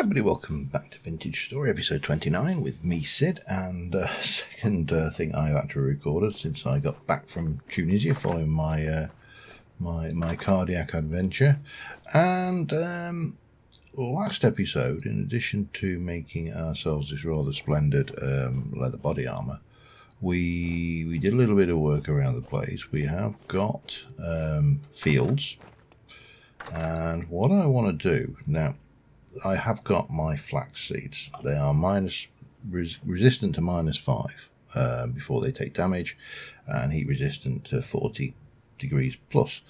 everybody, welcome back to Vintage Story, episode 29 with me, Sid, and second thing I've actually recorded since I got back from Tunisia following my my cardiac adventure. And last episode, in addition to making ourselves this rather splendid leather body armour, we did a little bit of work around the place. We have got fields, and what I want to do now, I have got my flax seeds. They are resistant to -5 before they take damage, and heat resistant to 40 degrees plus.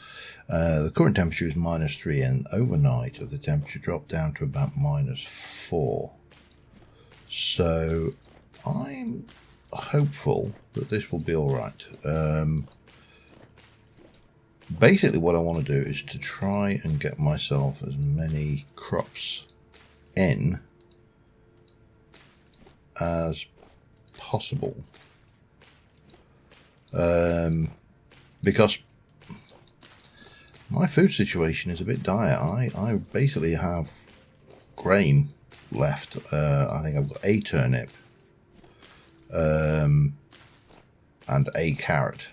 The current temperature is -3, and overnight the temperature dropped down to about -4. So I'm hopeful that this will be all right. Basically what I want to do is to try and get myself as many crops in as possible, because my food situation is a bit dire. I basically have grain left. I think I've got a turnip and a carrot.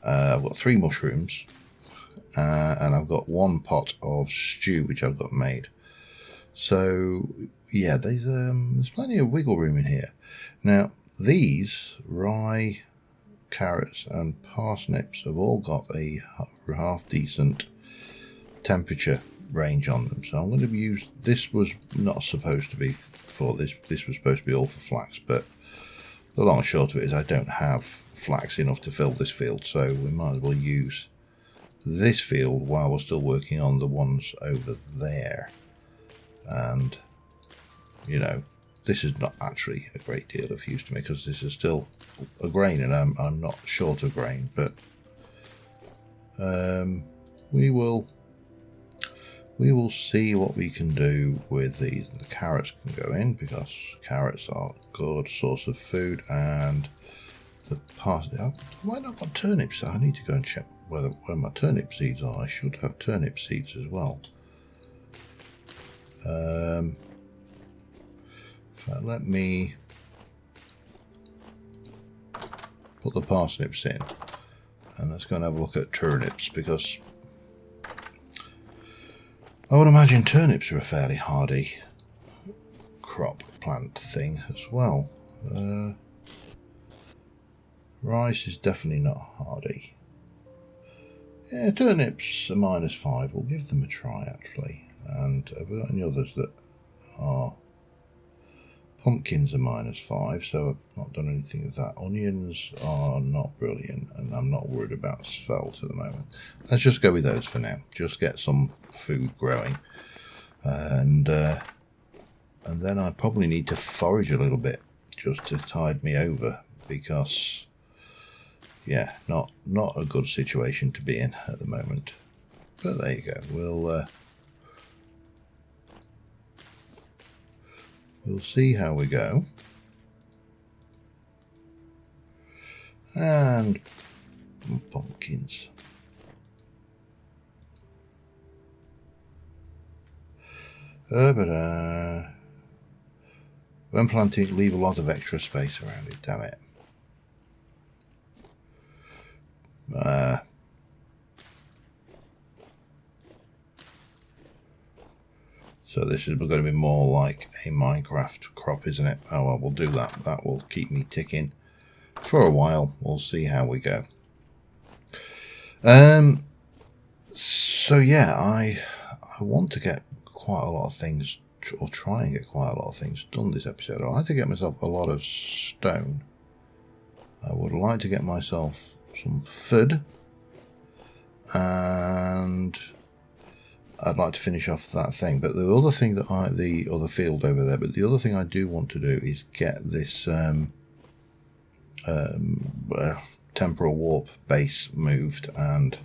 I've got 3 mushrooms, and I've got 1 pot of stew which I've got made. So yeah, there's plenty of wiggle room in here. Now these rye, carrots and parsnips have all got a half decent temperature range on them, so I'm going to use this. Was not supposed to be for this was supposed to be all for flax, but the long and short of it is I don't have flax enough to fill this field, so we might as well use this field while we're still working on the ones over there. And you know, this is not actually a great deal of use to me because this is still a grain, and I'm not short of grain, but we will see what we can do with these. The carrots can go in because carrots are a good source of food, and the parsnip. Have I not got turnips? I need to go and check where my turnip seeds are. I should have turnip seeds as well. Let me put the parsnips in, and let's go and have a look at turnips, because I would imagine turnips are a fairly hardy crop plant thing as well. Rice is definitely not hardy. Yeah, turnips are -5. We'll give them a try actually. And have we got any others that are? Pumpkins are -5, so I've not done anything with that. Onions are not brilliant, and I'm not worried about svelte at the moment. Let's just go with those for now. Just get some food growing, and then I probably need to forage a little bit just to tide me over, because yeah, not a good situation to be in at the moment. But there you go. We'll see how we go. And pumpkins. When planting, leave a lot of extra space around it, damn it. So this is going to be more like a Minecraft crop, isn't it? Oh well, we'll do that. That will keep me ticking for a while. We'll see how we go. So yeah, I want to get quite a lot of things, or try and get quite a lot of things done this episode. I'd like to get myself a lot of stone. I would like to get myself some food, and I'd like to finish off that thing. But the other thing that the other field over there, but the other thing I do want to do is get this temporal warp base moved and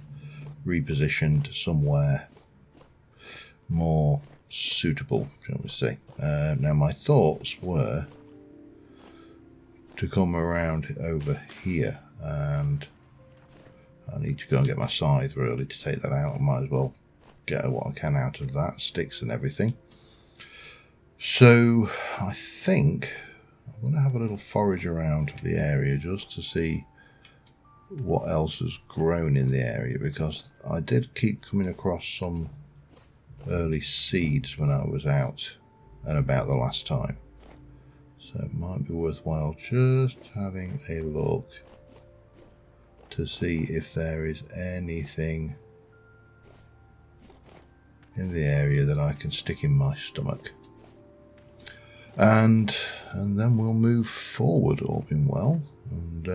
repositioned somewhere more suitable, shall we say. Now my thoughts were to come around over here, and I need to go and get my scythe really to take that out. I might as well get what I can out of that, sticks and everything. So I think I'm going to have a little forage around the area just to see what else has grown in the area, because I did keep coming across some early seeds when I was out and about the last time. So it might be worthwhile just having a look to see if there is anything in the area that I can stick in my stomach. And then we'll move forward, all being well. And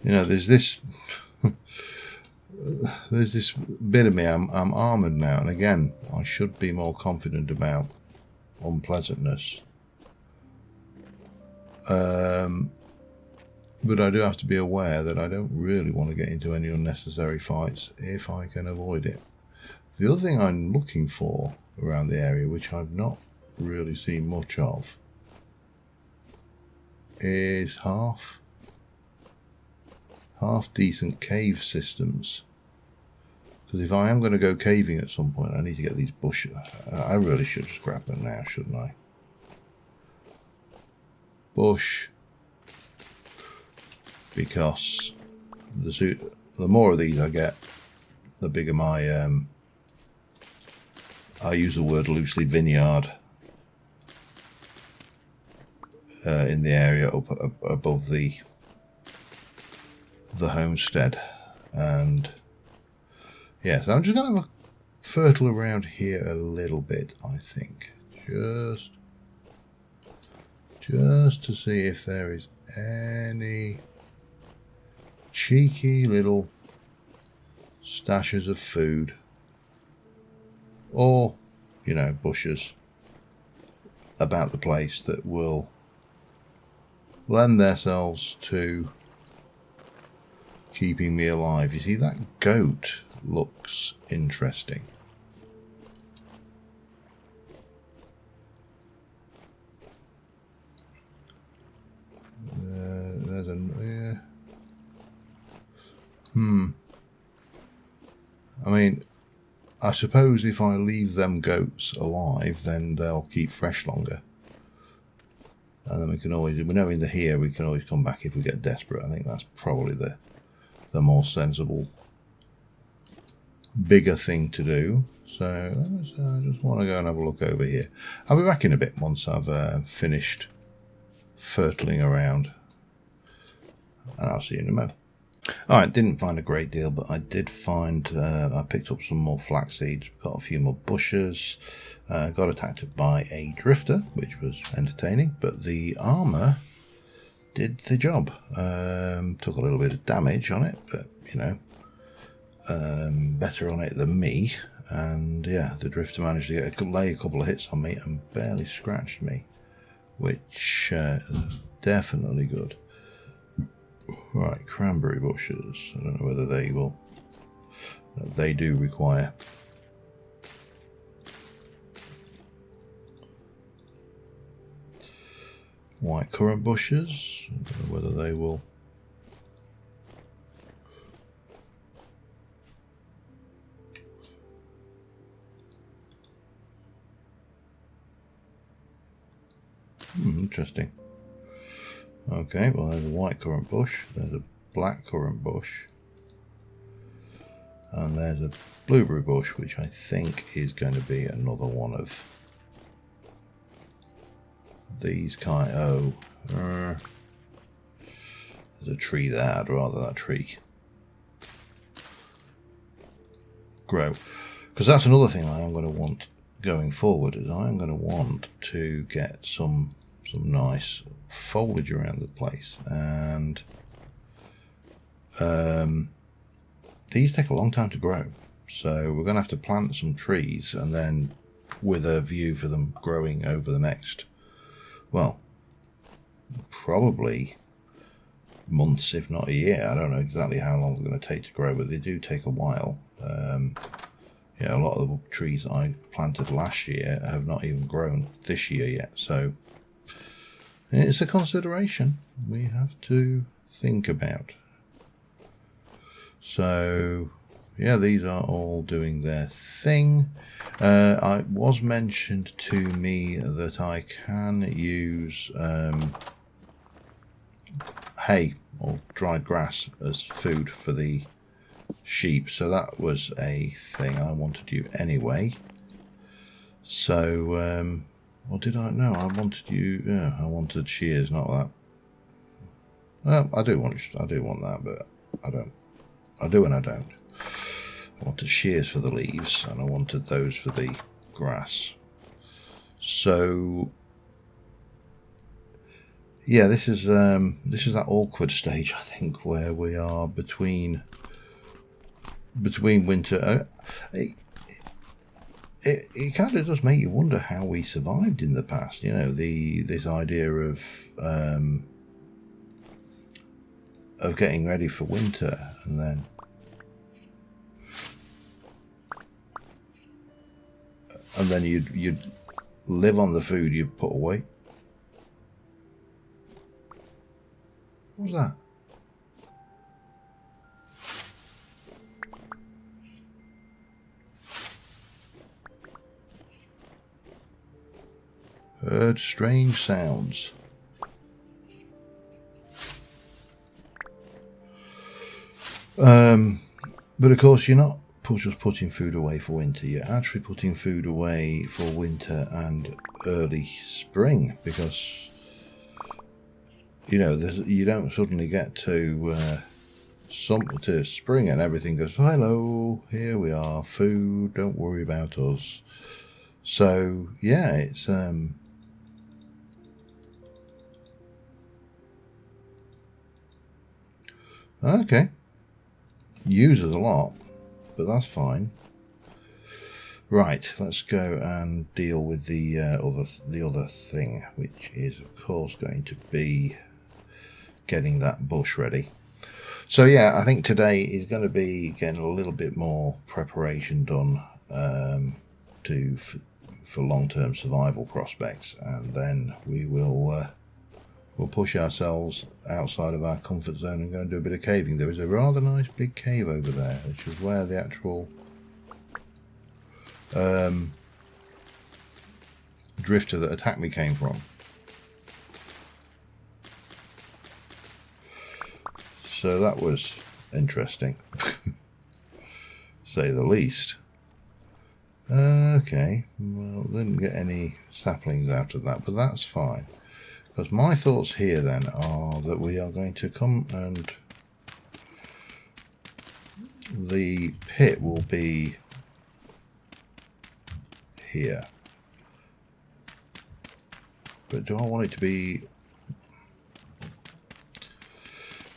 you know, there's this there's this bit of me. I'm armoured now, and again, I should be more confident about unpleasantness. But I do have to be aware that I don't really want to get into any unnecessary fights if I can avoid it. The other thing I'm looking for around the area, which I've not really seen much of, is half decent cave systems. Because if I am going to go caving at some point, I need to get these bushes. I really should just grab them now, shouldn't I? Bush. Because the more of these I get, the bigger my, I use the word loosely, vineyard in the area up above the homestead. And yeah, so I'm just going to have a fertile around here a little bit, I think. Just to see if there is any cheeky little stashes of food, or, you know, bushes about the place that will lend themselves to keeping me alive. You see, that goat looks interesting. There's a... Yeah. I mean, I suppose if I leave them goats alive, then they'll keep fresh longer. And then we can always, we know in the here, we can always come back if we get desperate. I think that's probably the more sensible, bigger thing to do. So I just want to go and have a look over here. I'll be back in a bit once I've finished fertiling around. And I'll see you in a moment. Alright, didn't find a great deal, but I did find, I picked up some more flax seeds, got a few more bushes, got attacked by a drifter, which was entertaining, but the armour did the job. Took a little bit of damage on it, but, you know, better on it than me, and yeah, the drifter managed to lay a couple of hits on me and barely scratched me, which is definitely good. Right, cranberry bushes. I don't know whether they will. They do require white currant bushes. I don't know whether they will. Interesting. Okay, well, there's a white currant bush, there's a black currant bush, and there's a blueberry bush, which I think is going to be another one of these kind. Oh, there's a tree there. I'd rather that tree grow, because that's another thing I am going to want going forward. Is I am going to want to get some nice foliage around the place, and these take a long time to grow, so we're going to have to plant some trees, and then with a view for them growing over the next, well, probably months, if not a year. I don't know exactly how long they're going to take to grow, but they do take a while. Yeah, a lot of the trees that I planted last year have not even grown this year yet, so It's a consideration we have to think about. So yeah, these are all doing their thing. It was mentioned to me that I can use hay or dried grass as food for the sheep, so that was a thing I wanted you anyway. So or did I? No, I wanted you. Yeah, I wanted shears, not that. Well, I do want that, but I don't. I do and I don't. I wanted shears for the leaves, and I wanted those for the grass. So yeah, this is that awkward stage, I think, where we are between winter. It kind of does make you wonder how we survived in the past. You know, this idea of getting ready for winter, and then you'd live on the food you put away. What was that? Heard strange sounds. But of course, you're not just putting food away for winter. You're actually putting food away for winter and early spring, because you know you don't suddenly get to spring and everything goes, hello, here we are, food, don't worry about us. So yeah, it's okay. Uses a lot, but that's fine. Right, let's go and deal with the other thing, which is of course going to be getting that bush ready. So yeah, I think today is going to be getting a little bit more preparation done for long-term survival prospects, and then we will we'll push ourselves outside of our comfort zone and go and do a bit of caving. There is a rather nice big cave over there, which is where the actual drifter that attacked me came from. So that was interesting, say the least. Okay, well, didn't get any saplings out of that, but that's fine. Because my thoughts here then are that we are going to come, and the pit will be here. But do I want it to be...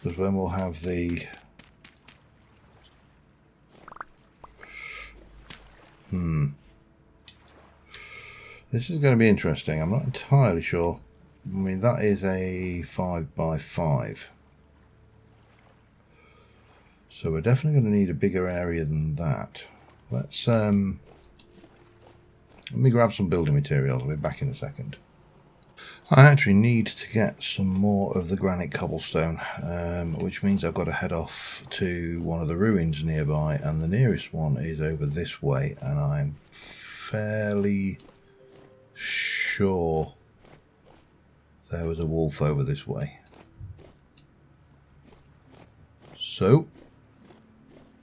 Because when we'll have the... This is going to be interesting. I'm not entirely sure. I mean, that is a 5x5. So we're definitely going to need a bigger area than that. Let's let me grab some building materials. I'll be back in a second. I actually need to get some more of the granite cobblestone, which means I've got to head off to one of the ruins nearby, and the nearest one is over this way, and I'm fairly sure there was a wolf over this way. So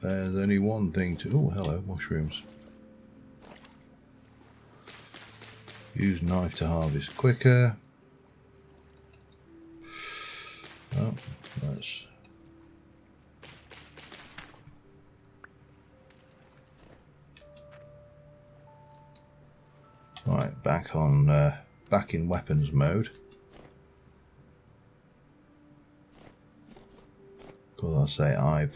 there's only one thing to... Oh, hello, mushrooms. Use knife to harvest quicker. Oh, that's... Right, back in weapons mode. Because I say I've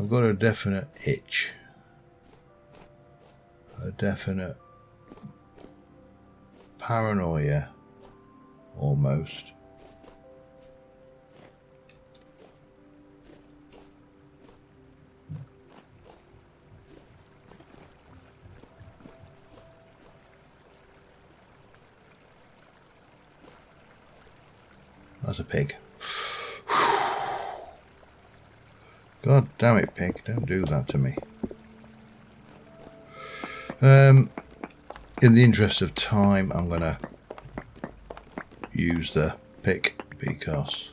got a definite itch, a definite paranoia, almost. as a pig. God damn it, pig, don't do that to me. In the interest of time, I'm going to use the pick because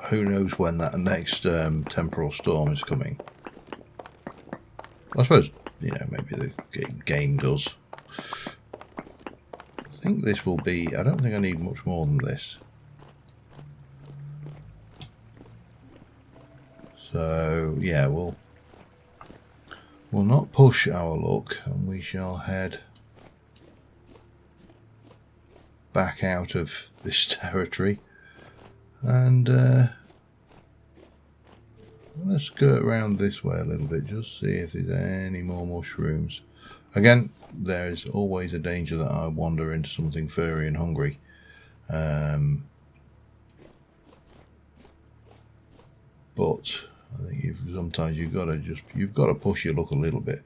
who knows when that next temporal storm is coming. I suppose, you know, maybe the game does. I think this will be, I don't think I need much more than this. So yeah, we'll not push our luck, and we shall head back out of this territory, and let's skirt around this way a little bit, just see if there's any more mushrooms. Again, there is always a danger that I wander into something furry and hungry. But I think sometimes you've got to push your luck a little bit,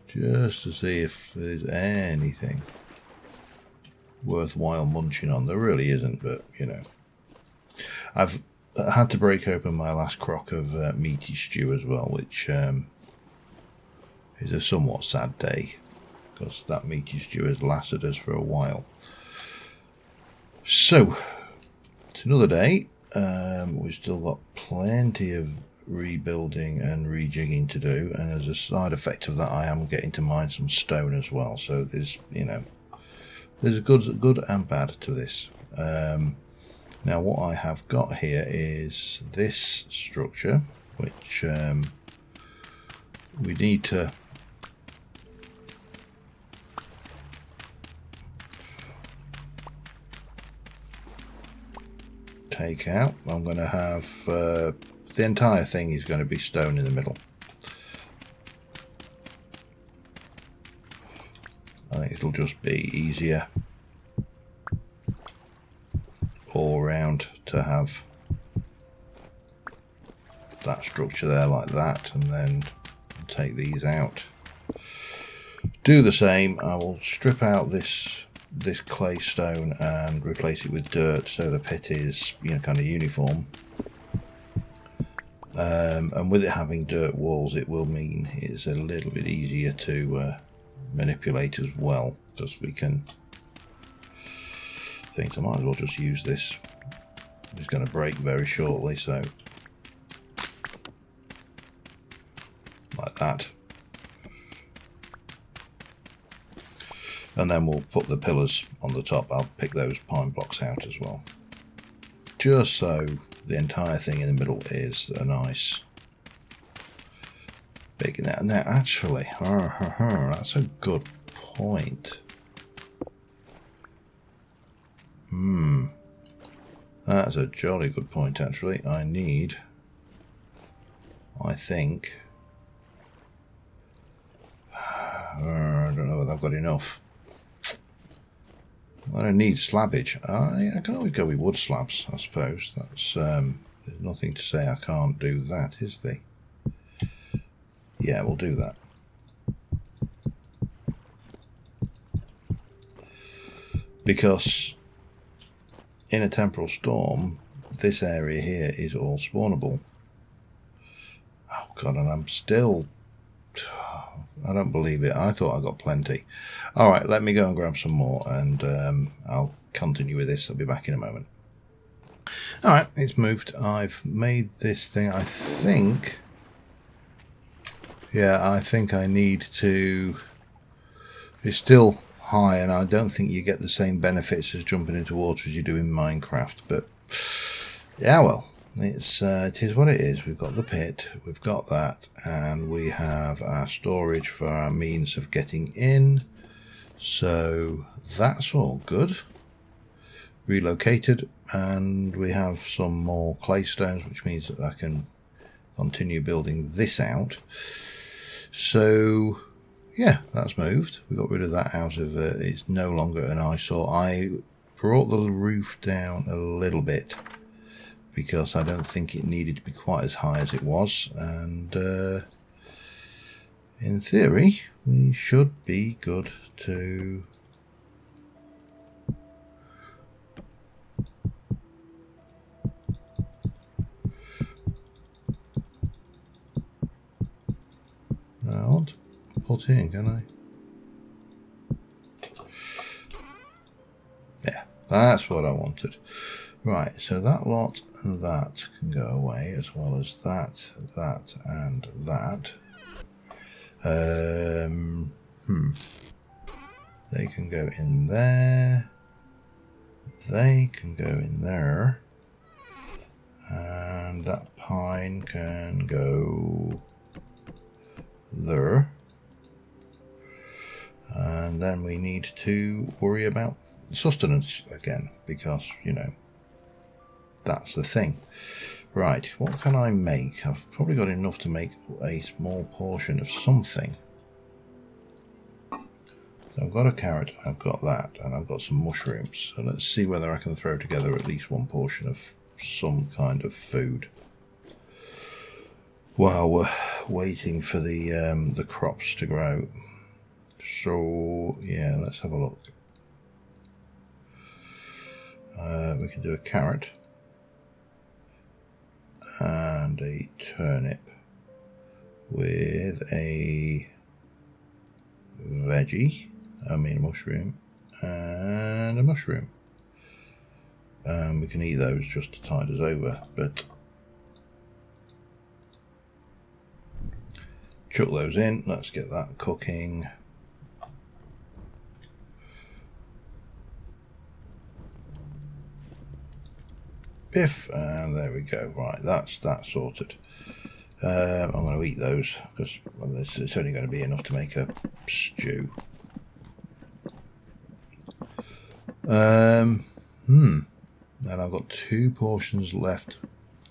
just to see if there's anything worthwhile munching on. There really isn't, but you know, I've had to break open my last crock of meaty stew as well, which is a somewhat sad day because that meaty stew has lasted us for a while. So it's another day. We've still got plenty of rebuilding and rejigging to do, and as a side effect of that, I am getting to mine some stone as well. So there's, you know, there's a good and bad to this. Now what I have got here is this structure, which we need to take out. I'm going to have the entire thing is going to be stone in the middle. I think it'll just be easier all around to have that structure there like that, and then take these out. Do the same. I will strip out this clay stone and replace it with dirt so the pit is, you know, kind of uniform. And with it having dirt walls, it will mean it's a little bit easier to manipulate as well, because we can think I might as well just use this. It's going to break very shortly, so like that. And then we'll put the pillars on the top. I'll pick those pine blocks out as well, just so the entire thing in the middle is a nice big. Now actually, that's a good point. That's a jolly good point actually. I think I don't know whether I've got enough. I don't need slabbage. I can always go with wood slabs, I suppose. That's there's nothing to say I can't do that, is there? Yeah, we'll do that. Because in a temporal storm, this area here is all spawnable. Oh god, and I'm still... I don't believe it. I thought I got plenty. Alright, let me go and grab some more, and I'll continue with this. I'll be back in a moment. Alright, it's moved. I've made this thing, I think... Yeah, I think I need to... It's still high, and I don't think you get the same benefits as jumping into water as you do in Minecraft, but... Yeah, well, it is what it is. We've got the pit, we've got that, and we have our storage for our means of getting in. So that's all good. Relocated, and we have some more clay stones, which means that I can continue building this out. So yeah, that's moved. We got rid of that out of it's no longer an eyesore. I brought the roof down a little bit because I don't think it needed to be quite as high as it was, and in theory, we should be good to... I want to put in, can I? Yeah, that's what I wanted. Right, so that lot and that can go away, as well as that, that, and that. They can go in there. They can go in there. And that pine can go there. And then we need to worry about sustenance again, because, you know, that's the thing. Right, what can I make? I've probably got enough to make a small portion of something. I've got a carrot, I've got that, and I've got some mushrooms. So let's see whether I can throw together at least one portion of some kind of food while we're waiting for the crops to grow. So yeah, let's have a look. We can do a carrot and a turnip with a veggie, a mushroom, and a mushroom. We can eat those just to tide us over, but chuck those in. Let's get that cooking. Biff, and there we go. Right, that's that sorted. I'm going to eat those because it's only going to be enough to make a stew. And I've got 2 portions left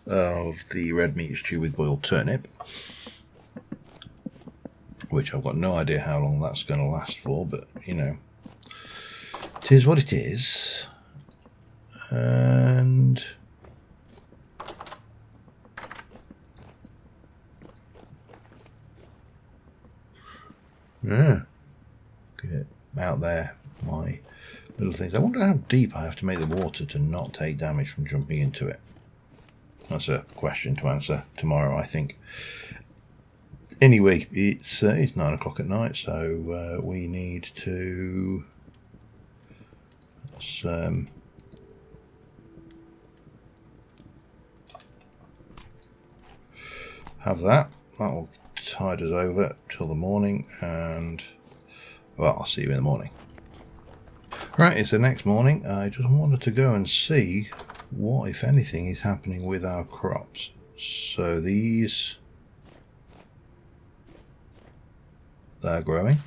of the red meat stew with boiled turnip, which I've got no idea how long that's going to last for, but you know, it is what it is. And yeah, get out there, my little things. I wonder how deep I have to make the water to not take damage from jumping into it. That's a question to answer tomorrow, I think. Anyway, it's 9 o'clock at night, so we need to... Let's have that. That'll tide us over till the morning, and well, I'll see you in the morning. Right, it's the next morning. I just wanted to go and see what, if anything, is happening with our crops. So these, they're growing.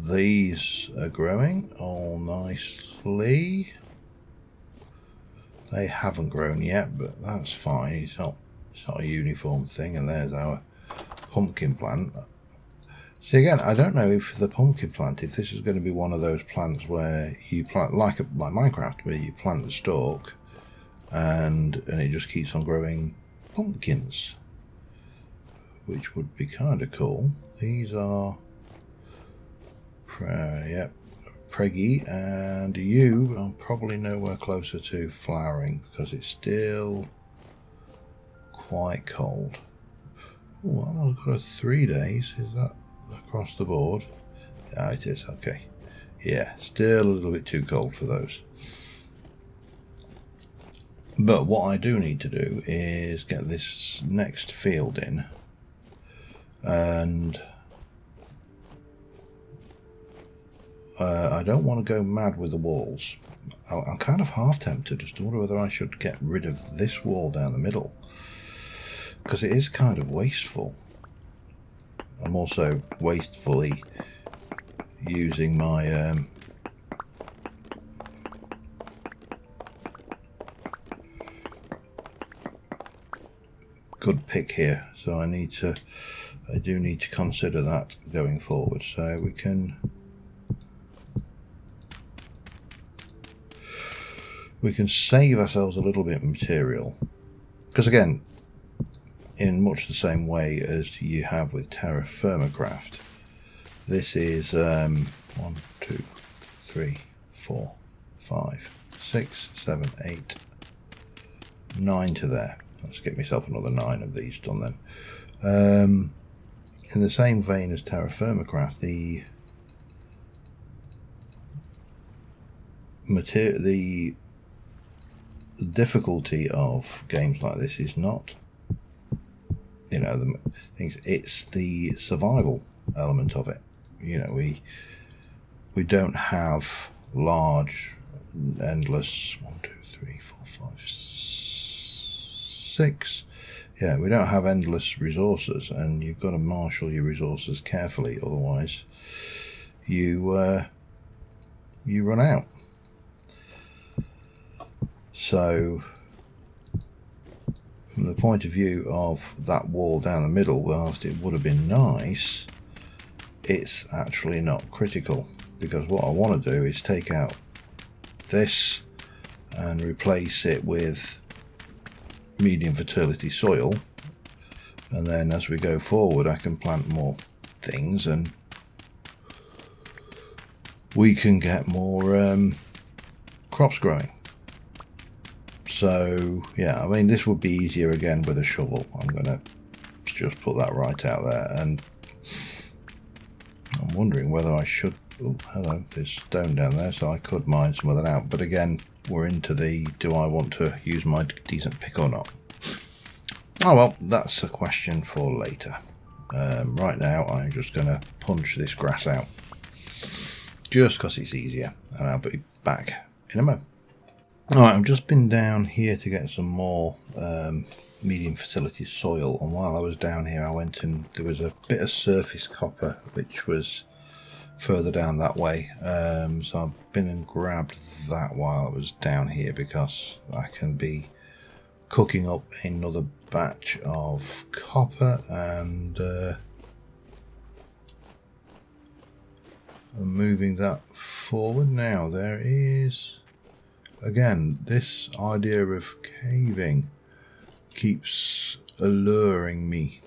These are growing all nicely. They haven't grown yet, but that's fine. It's not a uniform thing. And there's our pumpkin plant. See, again, I don't know if the pumpkin plant, if this is going to be one of those plants where you plant, like Minecraft, where you plant the stalk and it just keeps on growing pumpkins, which would be kind of cool. These are, yep, preggy, and you are probably nowhere closer to flowering because it's still quite cold. Oh, I've got 3 days. Is that across the board? Yeah, it is. Okay. Yeah, still a little bit too cold for those. But what I do need to do is get this next field in, and I don't want to go mad with the walls. I'm kind of half tempted as to wonder whether I should get rid of this wall down the middle, because it is kind of wasteful. I'm also wastefully using my good pick here, so I do need to consider that going forward. So we can save ourselves a little bit of material, because again, in much the same way as you have with Terra Firma Craft. This is 1, 2, 3, 4, 5, 6, 7, 8, 9 to there. Let's get myself another 9 of these done then. In the same vein as Terra Firma Craft, the difficulty of games like this is not, you know, the things. It's the survival element of it. You know, we don't have large, endless 1, 2, 3, 4, 5, 6. Yeah, we don't have endless resources, and you've got to marshal your resources carefully, otherwise you run out. So from the point of view of that wall down the middle, whilst it would have been nice, it's actually not critical, because what I want to do is take out this and replace it with medium fertility soil, and then as we go forward I can plant more things and we can get more crops growing. So yeah, I mean, this would be easier again with a shovel. I'm gonna just put that right out there, and I'm wondering whether I should, oh hello, there's stone down there, so I could mine some of that out, but again we're into the, do I want to use my decent pick or not? Oh well, that's a question for later. Right now I'm just going to punch this grass out, just because it's easier, and I'll be back in a moment. Alright, I've just been down here to get some more medium fertility soil, and while I was down here I went and there was a bit of surface copper which was further down that way, so I've been and grabbed that while I was down here, because I can be cooking up another batch of copper, and I'm moving that forward. Now there is, again, this idea of caving keeps alluring me.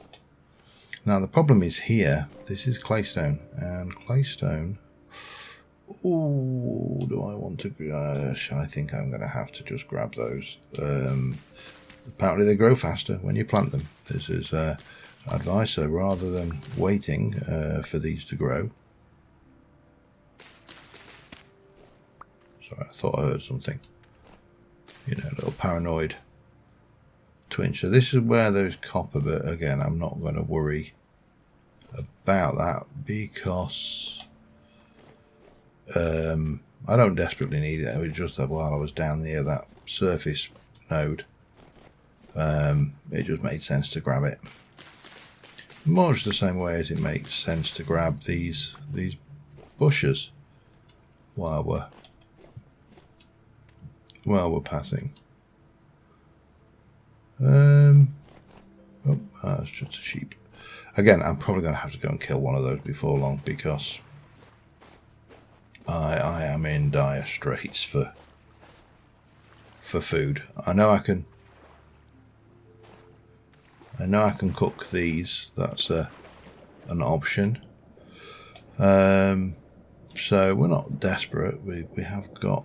Now the problem is here, this is claystone, and claystone, oh, do I want to, I think I'm going to have to just grab those. Apparently they grow faster when you plant them. This is advice, so rather than waiting for these to grow. Sorry, I thought I heard something. You know, a little paranoid twinge. So this is where there's copper, but again, I'm not going to worry about that, because I don't desperately need it. It was just that while I was down near that surface node, it just made sense to grab it. Much the same way as it makes sense to grab these bushes while we're passing. Oh, that's just a sheep. Again, I'm probably going to have to go and kill one of those before long, because I am in dire straits for food. I know I can cook these. That's an option. So we're not desperate. We have got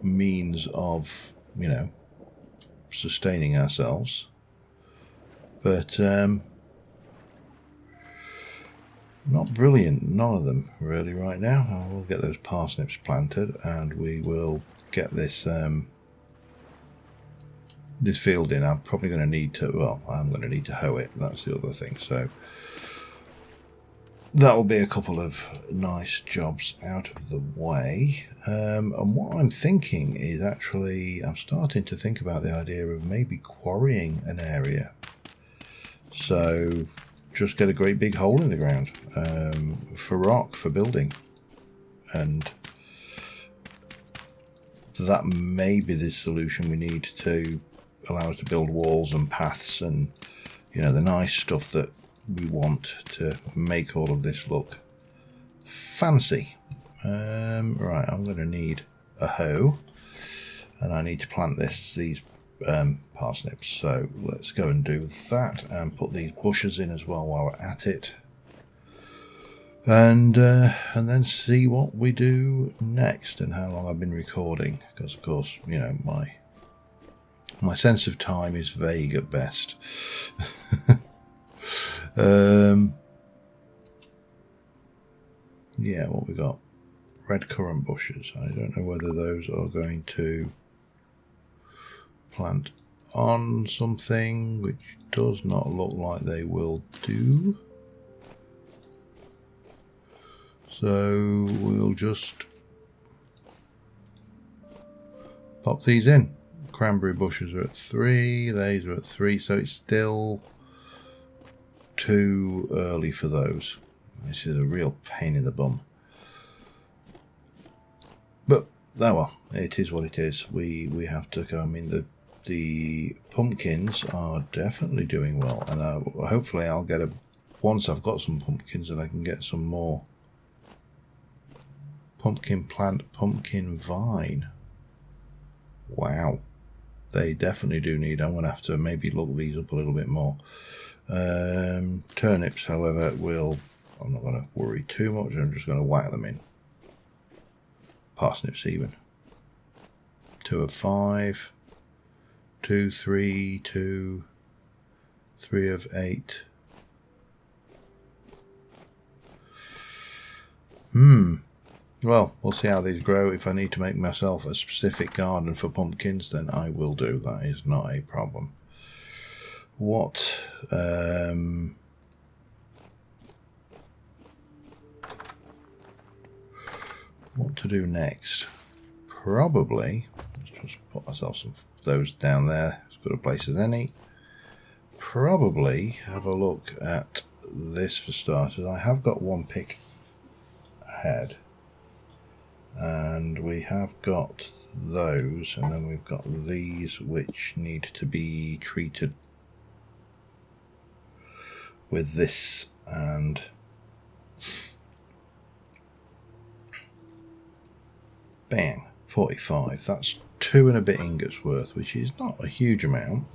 means of, you know, sustaining ourselves, but not brilliant, none of them really right now. I will get those parsnips planted, and we will get this this field in. I'm probably going to need to, well, I'm going to need to hoe it, that's the other thing, so that will be a couple of nice jobs out of the way. And what I'm thinking is, actually, I'm starting to think about the idea of maybe quarrying an area. So just get a great big hole in the ground for rock, for building, and that may be the solution we need to allow us to build walls and paths and, you know, the nice stuff that we want to make all of this look fancy. Right, I'm going to need a hoe, and I need to plant these parsnips. So let's go and do that and put these bushes in as well while we're at it, and then see what we do next and how long I've been recording, because of course, you know, my sense of time is vague at best. Yeah, what we got? Red currant bushes. I don't know whether those are going to plant on something, which does not look like they will do. So we'll just pop these in. Cranberry bushes are at 3, these are at 3, so it's still too early for those. This is a real pain in the bum. But oh well, it is what it is. We have to go. I mean, the pumpkins are definitely doing well, and hopefully I'll get once I've got some pumpkins, and I can get some more. Pumpkin plant, pumpkin vine. Wow, they definitely do need. I'm going to have to maybe look these up a little bit more. Turnips, however, I'm not going to worry too much. I'm just going to whack them in. Parsnips even. 2 of 5. 2, 3, 2, 3 of 8. Well, we'll see how these grow. If I need to make myself a specific garden for pumpkins, then I will do. That is not a problem. What to do next? Probably, let's just put myself some of those down there, as good a place as any. Probably have a look at this for starters. I have got one pick ahead, and we have got those, and then we've got these which need to be treated with this, and bang, 45. That's 2 and a bit ingots worth, which is not a huge amount.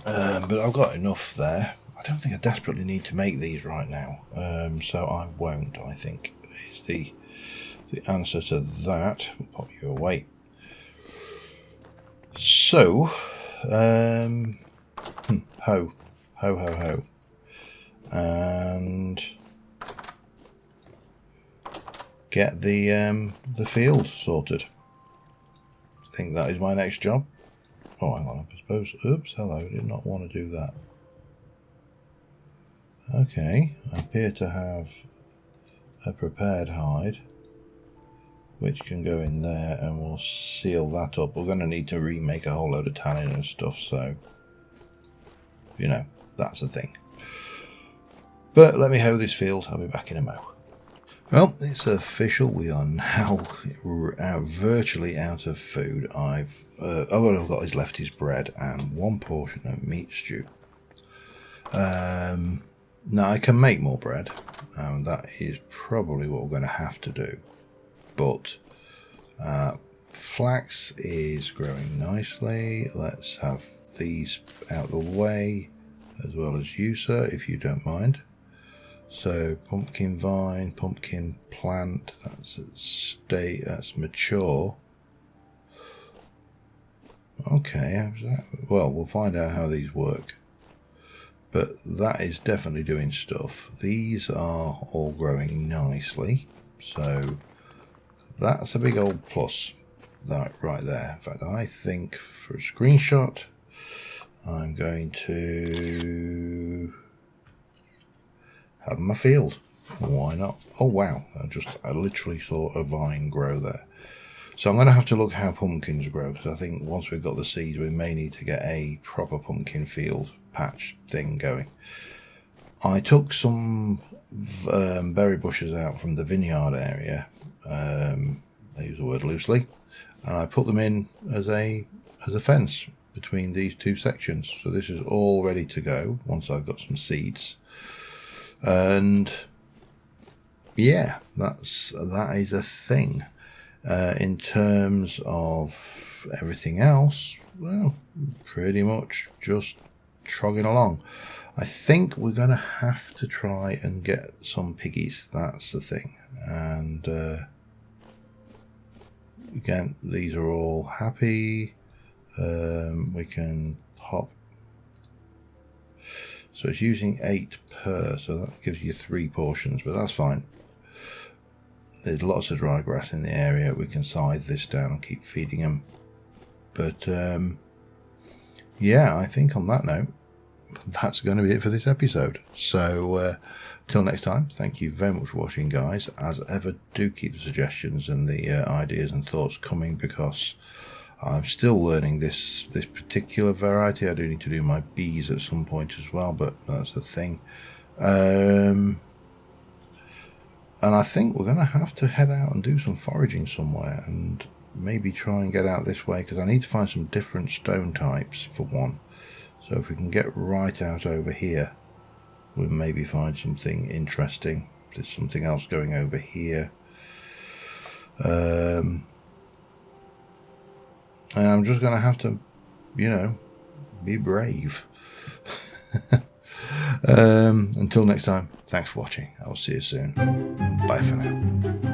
But I've got enough there. I don't think I desperately need to make these right now, so I won't. I think is the answer to that. We'll pop you away. So, ho, and get the field sorted. I think that is my next job. Oh, hang on, I suppose. Oops, hello, did not want to do that. Okay, I appear to have a prepared hide, which can go in there, and we'll seal that up. We're going to need to remake a whole load of tanning and stuff, so, you know, that's the thing. But let me hoe this field. I'll be back in a mo. Well, it's official. We are now virtually out of food. All I've got is left is bread and 1 portion of meat stew. Now I can make more bread, and that is probably what we're going to have to do. But flax is growing nicely. Let's have these out the way, as well as you, sir, if you don't mind. So pumpkin vine, pumpkin plant, that's at state, that's mature. Okay, well, we'll find out how these work. But that is definitely doing stuff. These are all growing nicely, so that's a big old plus. That right there. In fact, I think for a screenshot, I'm going to have my field. Why not? Oh wow, I literally saw a vine grow there. So I'm going to have to look how pumpkins grow, because I think once we've got the seeds, we may need to get a proper pumpkin field patch thing going. I took some berry bushes out from the vineyard area, I use the word loosely, and I put them in as a fence between these 2 sections. So this is all ready to go once I've got some seeds. And yeah, that is a thing. In terms of everything else, well, pretty much just trogging along. I think we're going to have to try and get some piggies. That's the thing. And again, these are all happy. We can pop. So it's using 8 per, so that gives you 3 portions, but that's fine. There's lots of dry grass in the area. We can scythe this down and keep feeding them. But yeah, I think on that note, that's going to be it for this episode. So till next time, thank you very much for watching, guys. As ever, do keep the suggestions and the ideas and thoughts coming, because I'm still learning this particular variety. I do need to do my bees at some point as well, but that's the thing. And I think we're going to have to head out and do some foraging somewhere, and maybe try and get out this way, because I need to find some different stone types for one. So if we can get right out over here, we'll maybe find something interesting. There's something else going over here. And I'm just going to have to, you know, be brave. Until next time, thanks for watching. I'll see you soon. Bye for now.